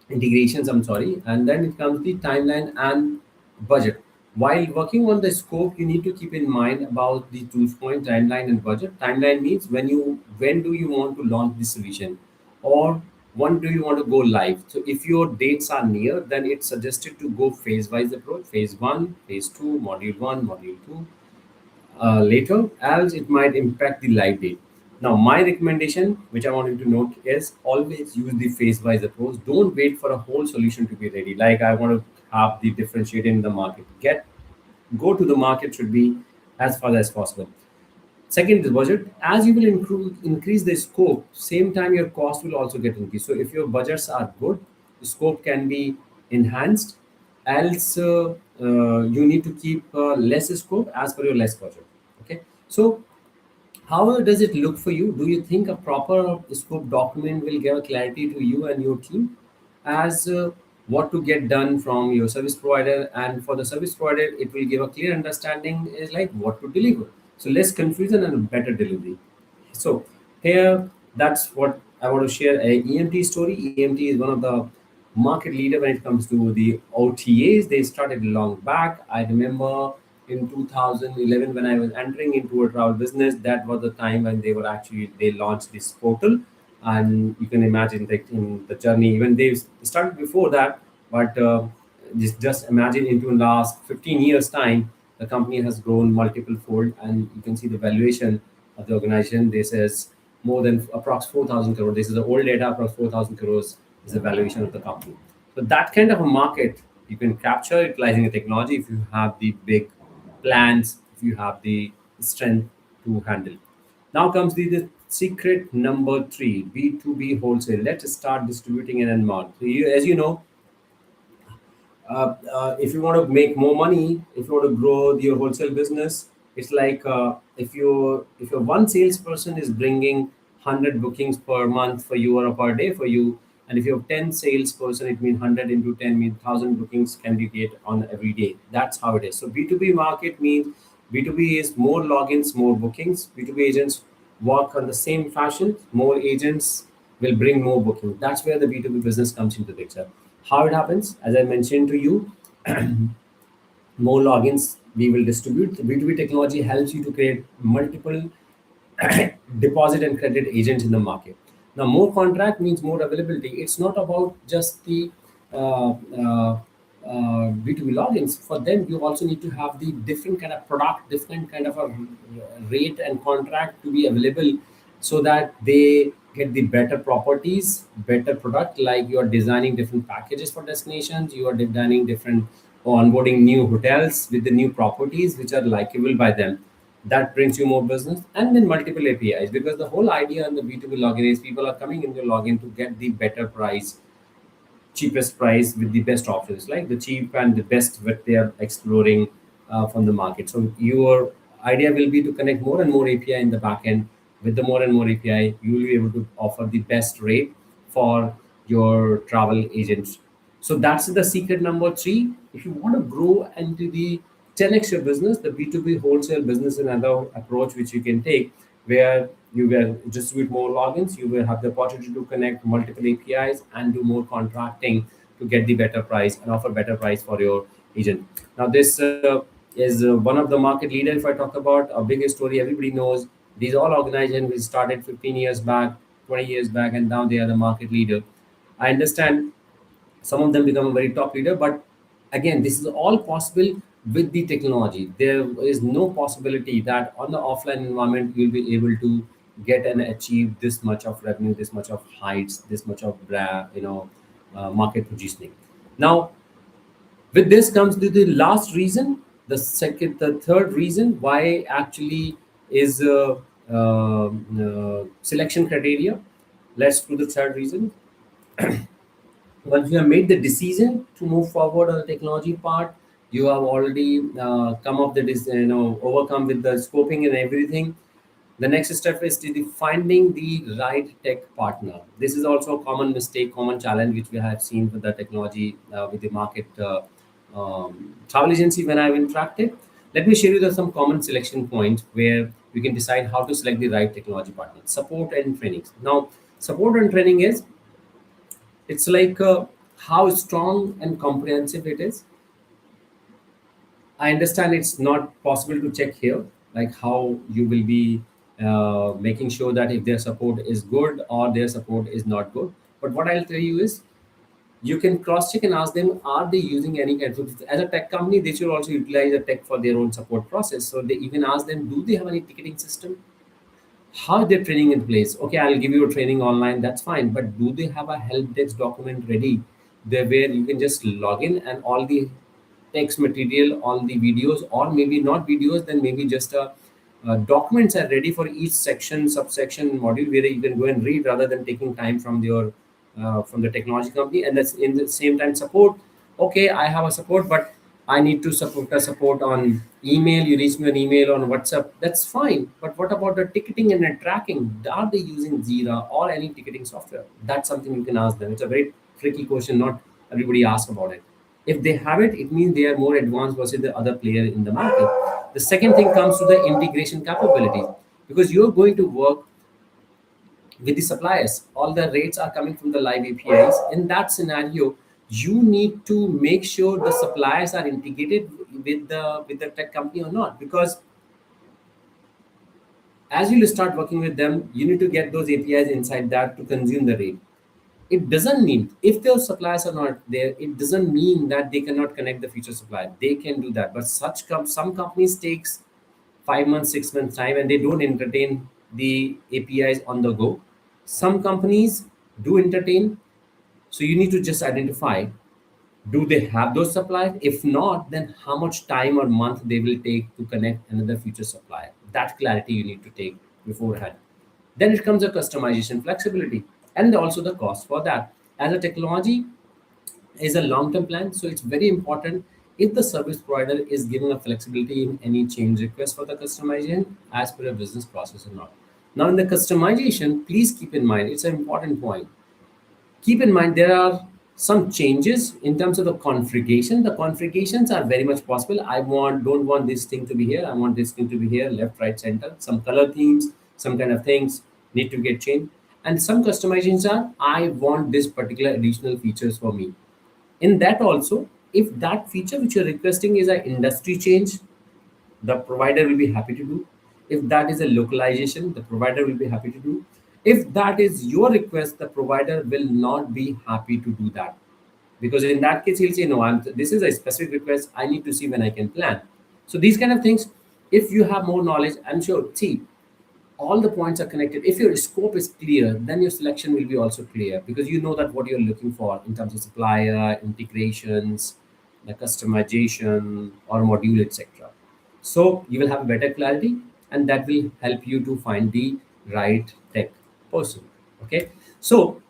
integrations, I'm sorry, and then it comes the timeline and budget. While working on the scope, you need to keep in mind about the two point timeline and budget. Timeline means when do you want to launch the solution, or when do you want to go live. So if your dates are near, then it's suggested to go phase wise approach, phase one, phase two, module one, module two, later, else it might impact the live date. Now, my recommendation, which I wanted to note, is always use the phase-wise approach. Don't wait for a whole solution to be ready. Like I want to have the differentiate in the market. Go to the market should be as far as possible. Second is budget. As you will increase the scope, same time your cost will also get increased. So if your budgets are good, the scope can be enhanced. Else, you need to keep less scope as per your less budget. Okay. So how does it look for you? Do you think a proper scope document will give a clarity to you and your team as what to get done from your service provider? And for the service provider, it will give a clear understanding is like what to deliver. So less confusion and a better delivery. So here, that's what I want to share a EMT story. EMT is one of the market leader when it comes to the OTAs. They started long back. I remember in 2011 when I was entering into a travel business. That was the time when they launched this portal, and you can imagine that in the journey. Even they started before that, but just imagine into last 15 years time, the company has grown multiple fold, and you can see the valuation of the organization. This is more than approx 4,000 crore. This is the old data. Approx 4,000 crores is the valuation of the company. So that kind of a market you can capture utilizing the technology if you have the big plans, if you have the strength to handle. Now comes the secret number three, B2B wholesale. Let's start distributing in and market. So as you know, if you want to make more money, if you want to grow your wholesale business, it's like if your one salesperson is bringing 100 bookings per month for you or per day for you, and if you have 10 salesperson, it means 100 into 10 means 1,000 bookings can be get on every day. That's how it is. So B2B market means B2B is more logins, more bookings. B2B agents work on the same fashion. More agents will bring more bookings. That's where the B2B business comes into the picture. How it happens, as I mentioned to you, more logins we will distribute. The B2B technology helps you to create multiple deposit and credit agents in the market. Now, more contract means more availability. It's not about just the B2B logins. For them, you also need to have the different kind of product, different kind of a rate and contract to be available, so that they get the better properties, better product. Like you are designing different packages for destinations, you are designing different onboarding new hotels with the new properties which are likable by them. That brings you more business, and then multiple APIs, because the whole idea on the B2B login is people are coming in the login to get the better price, cheapest price with the best options, like the cheap and the best what they are exploring from the market. So your idea will be to connect more and more API in the backend. With the more and more API, you will be able to offer the best rate for your travel agents. So that's the secret number three. If you want to grow into the 10x your business, the B2B wholesale business is another approach which you can take, where you will distribute more logins, you will have the opportunity to connect multiple APIs and do more contracting to get the better price and offer better price for your agent. Now, this is one of the market leader. If I talk about a bigger story, everybody knows these all organizations which started 15 years back, 20 years back, and now they are the market leader. I understand some of them become a very top leader, but again, this is all possible with the technology. There is no possibility that on the offline environment you'll be able to get and achieve this much of revenue, this much of heights, this much of market positioning. Now, with this comes to the last reason, the third reason why actually is selection criteria. Let's do the third reason. once you have made the decision to move forward on the technology part, you have already come up the overcome with the scoping and everything. The next step is to finding the right tech partner. This is also a common mistake, common challenge which we have seen with the technology, with the market travel agency when I've interacted. Let me share you some common selection points where you can decide how to select the right technology partner. Support and trainings. Now, support and training is, it's like how strong and comprehensive it is. I understand it's not possible to check here, like how you will be making sure that if their support is good or their support is not good. But what I'll tell you is, you can cross check and ask them, are they using any kind of, as a tech company, they should also utilize the tech for their own support process. So they even ask them, do they have any ticketing system? How their training in place? Okay, I'll give you a training online, that's fine, but do they have a help desk document ready there where you can just log in and all the text material, all the videos, or maybe not videos, then maybe just documents are ready for each section, subsection, module where you can go and read rather than taking time from your from the technology company. And that's in the same time support. Okay, I have a support, but I need to support on email. You reach me an email on WhatsApp. That's fine. But what about the ticketing and the tracking? Are they using Jira or any ticketing software? That's something you can ask them. It's a very tricky question. Not everybody asks about it. If they have it, it means they are more advanced versus the other player in the market. The second thing comes to the integration capabilities, because you're going to work with the suppliers. All the rates are coming from the live APIs. In that scenario, you need to make sure the suppliers are integrated with the tech company or not. Because as you start working with them, you need to get those APIs inside that to consume the rate. It doesn't mean if those suppliers are not there, it doesn't mean that they cannot connect the future supply. They can do that, but some companies takes 5 months, 6 months time, and they don't entertain the APIs on the go. Some companies do entertain, so you need to just identify, do they have those suppliers? If not, then how much time or month they will take to connect another future supplier. That clarity you need to take beforehand. Then it comes a customization flexibility and also the cost for that. As a technology is a long-term plan, so it's very important if the service provider is giving a flexibility in any change request for the customization as per a business process or not. Now in the customization, please keep in mind, it's an important point. Keep in mind there are some changes in terms of the configuration. The configurations are very much possible. Don't want this thing to be here, I want this thing to be here, left, right, center. Some color themes, some kind of things need to get changed. And some customizations are, I want this particular additional features for me. In that also, if that feature which you're requesting is an industry change, the provider will be happy to do. If that is a localization, the provider will be happy to do. If that is your request, the provider will not be happy to do that, because in that case he'll say, no, this is a specific request, I need to see when I can plan. So these kind of things, if you have more knowledge, I'm sure, see, all the points are connected. If your scope is clear, then your selection will be also clear, because you know that what you're looking for in terms of supplier integrations, the customization or module, etc. So you will have better clarity, and that will help you to find the right tech person. Okay, so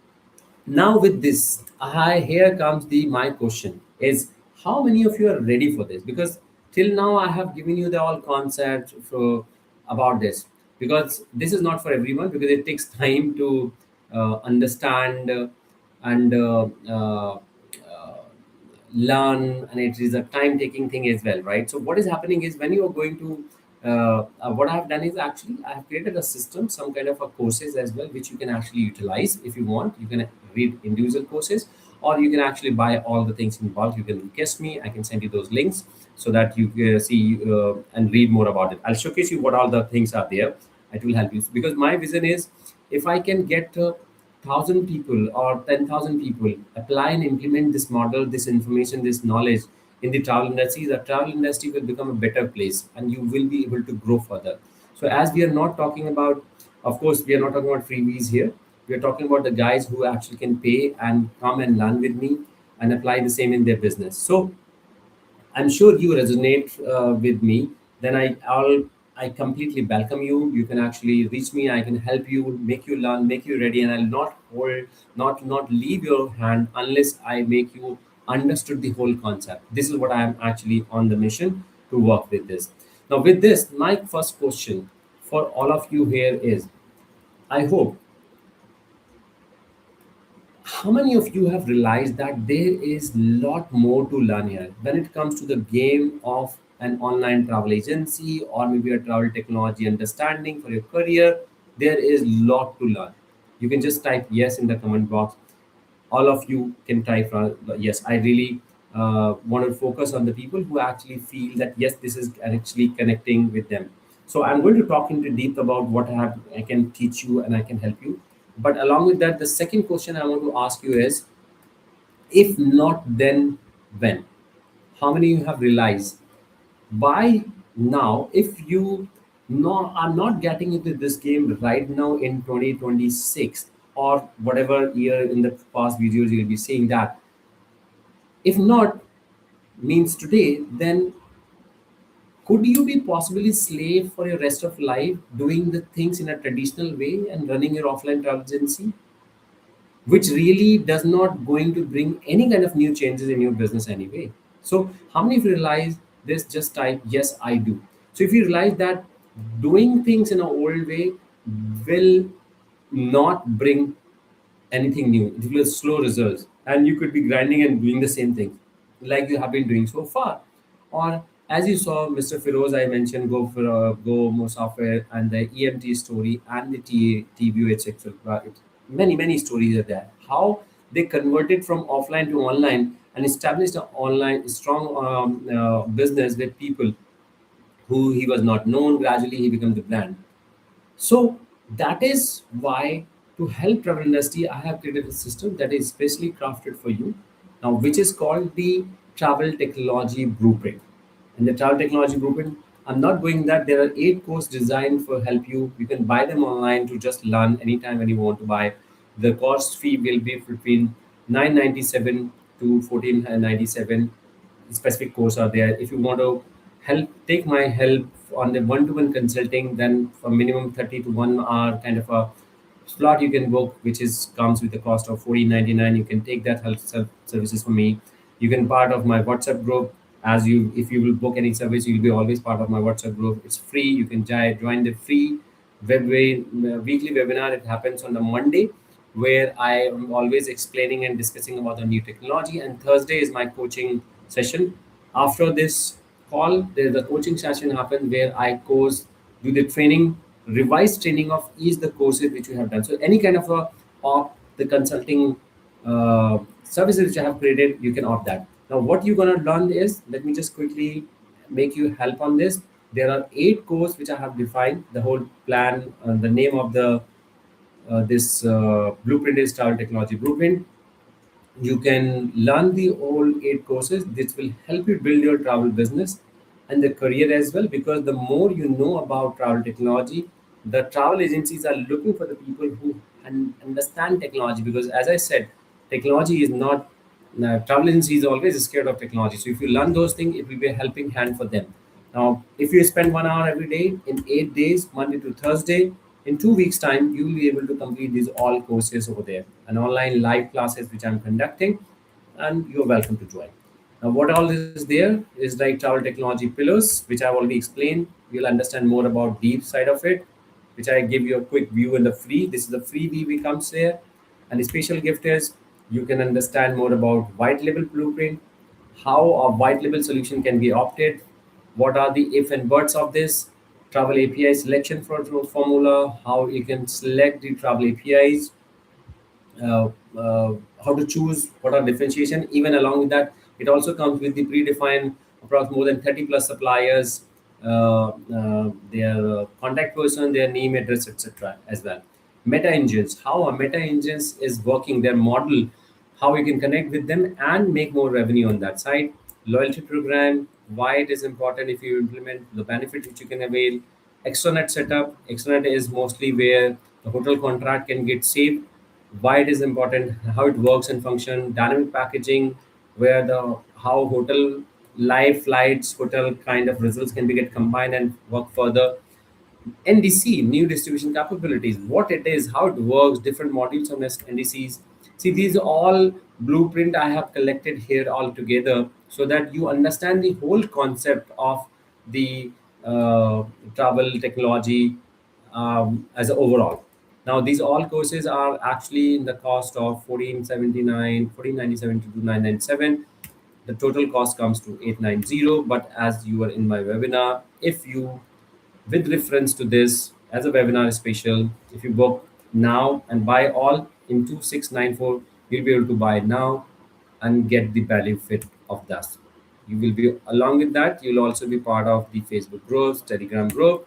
now with this, I here comes the my question is, how many of you are ready for this? Because till now I have given you the all concept for about this, because this is not for everyone, because it takes time to understand and learn, and it is a time taking thing as well, right? So what is happening is, when you are going to what I have done is, actually I have created a system, some kind of a courses as well, which you can actually utilize. If you want, you can read individual courses, or you can actually buy all the things in bulk. You can request me, I can send you those links so that you see and read more about it. I'll showcase you what all the things are there. It will help you, because my vision is, if I can get 1,000 people or 10,000 people apply and implement this model, this information, this knowledge in the travel industry, the travel industry will become a better place, and you will be able to grow further. So as we are not talking about, of course, we are not talking about freebies here. We are talking about the guys who actually can pay and come and learn with me and apply the same in their business. So I'm sure you resonate with me. Then I completely welcome you. You can actually reach me. I can help you, make you learn, make you ready, and I'll not hold, not leave your hand unless I make you understood the whole concept. This is what I am actually on the mission to work with this. Now, with this, my first question for all of you here is, I hope, how many of you have realized that there is lot more to learn here when it comes to the game of an online travel agency or maybe a travel technology understanding for your career? There is lot to learn. You can just type yes in the comment box. All of you can type yes. I really want to focus on the people who actually feel that yes, this is actually connecting with them. So I'm going to talk into deep about what I can teach you and I can help you. But along with that, the second question I want to ask you is, if not then when? How many you have realized by now, if you are not getting into this game right now in 2026 or whatever year in the past videos you'll be seeing that, if not means today, then could you be possibly slave for your rest of life doing the things in a traditional way and running your offline travel agency, which really does not going to bring any kind of new changes in your business anyway? So how many of you realize this? Just type yes, I do. So if you realize that doing things in an old way will not bring anything new, it will slow results, and you could be grinding and doing the same thing like you have been doing so far. Or as you saw Mr. Firoz, I mentioned go for go more software and the EMT story and the TVU, etc. Many stories are there. How they converted from offline to online and established an online strong business with people who he was not known. Gradually, he became the brand. So that is why, to help travel industry, I have created a system that is specially crafted for you now, which is called the Travel Technology Blueprint. And the Travel Technology Blueprint, I'm not going that there are 8 courses designed for help you. You can buy them online to just learn anytime when you want to buy. The cost fee will be between 997 to 1497. Specific course are there. If you want to take my help on the one-to-one consulting, then for minimum 30 to 1 hour kind of a slot you can book, which is comes with the cost of 1499. You can take that help services from me. You can part of my WhatsApp group. As you, if you will book any service, you'll be always part of my WhatsApp group. It's free. You can join the free weekly webinar. It happens on the Monday, where I am always explaining and discussing about the new technology. And Thursday is my coaching session. After this call, there's a coaching session happen where I course do the training, revised training of each the courses which we have done. So any kind of a opt the consulting services which I have created, you can opt that. Now what you're gonna learn is, let me just quickly make you help on this. There are 8 courses which I have defined. The whole plan, the name of the this blueprint is Travel Technology Blueprint. You can learn the all 8 courses. This will help you build your travel business and the career as well, because the more you know about travel technology, the travel agencies are looking for the people who understand technology. Because as I said, technology is not travel agency is always scared of technology. So if you learn those things, it will be a helping hand for them. Now, if you spend 1 hour every day in 8 days, Monday to Thursday, in 2 weeks' time, you will be able to complete these all courses over there, and online live classes which I'm conducting, and you're welcome to join. Now, what all is there is like travel technology pillars, which I've already explained. You'll understand more about deep side of it, which I give you a quick view in the free. This is the freebie we comes there. And the special gift is you can understand more about white label blueprint, how a white label solution can be opted, what are the if and buts of this, travel API selection for formula, how you can select the travel APIs, uh, uh, how to choose, what are differentiation. Even along with that, it also comes with the predefined approx more than 30 plus suppliers, their contact person, their name, address, etc. as well. Meta engines, how a meta engines is working, their model, how you can connect with them and make more revenue on that side. Loyalty program, why it is important if you implement the benefit which you can avail. Extranet setup, extranet is mostly where the hotel contract can get saved, why it is important, how it works and function. Dynamic packaging, where the how hotel live flights, hotel kind of results can be get combined and work further. NDC, new distribution capabilities, what it is, how it works, different modules on NDCs. See, these are all blueprint I have collected here all together so that you understand the whole concept of the uh, travel technology as a overall. Now, these all courses are actually in the cost of 1479, 1497 to 2997. The total cost comes to 890. But as you are in my webinar, if you with reference to this as a webinar special, if you book now and buy all in 2694, you'll be able to buy now and get the benefit of that. You will be along with that, you'll also be part of the Facebook groups, Telegram group,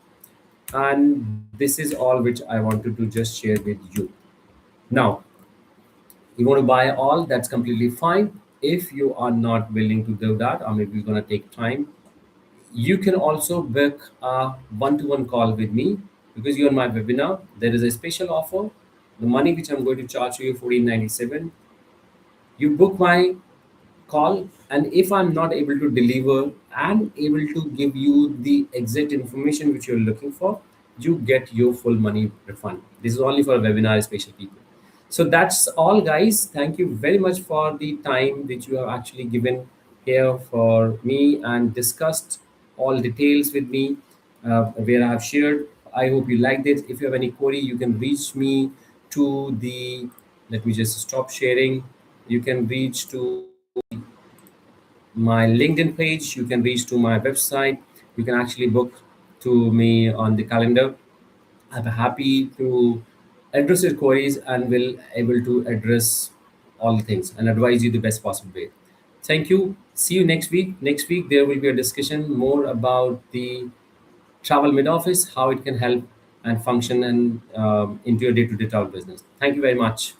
and this is all which I wanted to just share with you. Now, you want to buy all, that's completely fine. If you are not willing to do that, or maybe you're going to take time, you can also book a one-to-one call with me because you're on my webinar. There is a special offer. The money which I'm going to charge you, 1497. You book my call, and if I'm not able to deliver and able to give you the exact information which you're looking for, you get your full money refund. This is only for webinar special people. So that's all, guys. Thank you very much for the time that you have actually given here for me and discussed all details with me, where I have shared. I hope you liked it. If you have any query, you can reach me to the, let me just stop sharing. You can reach to my LinkedIn page, you can reach to my website, you can actually book to me on the calendar. I'm happy to address your queries and will able to address all the things and advise you the best possible way. Thank you. See you next week. Next week there will be a discussion more about the travel mid office, how it can help and function and into your day-to-day travel business. Thank you very much.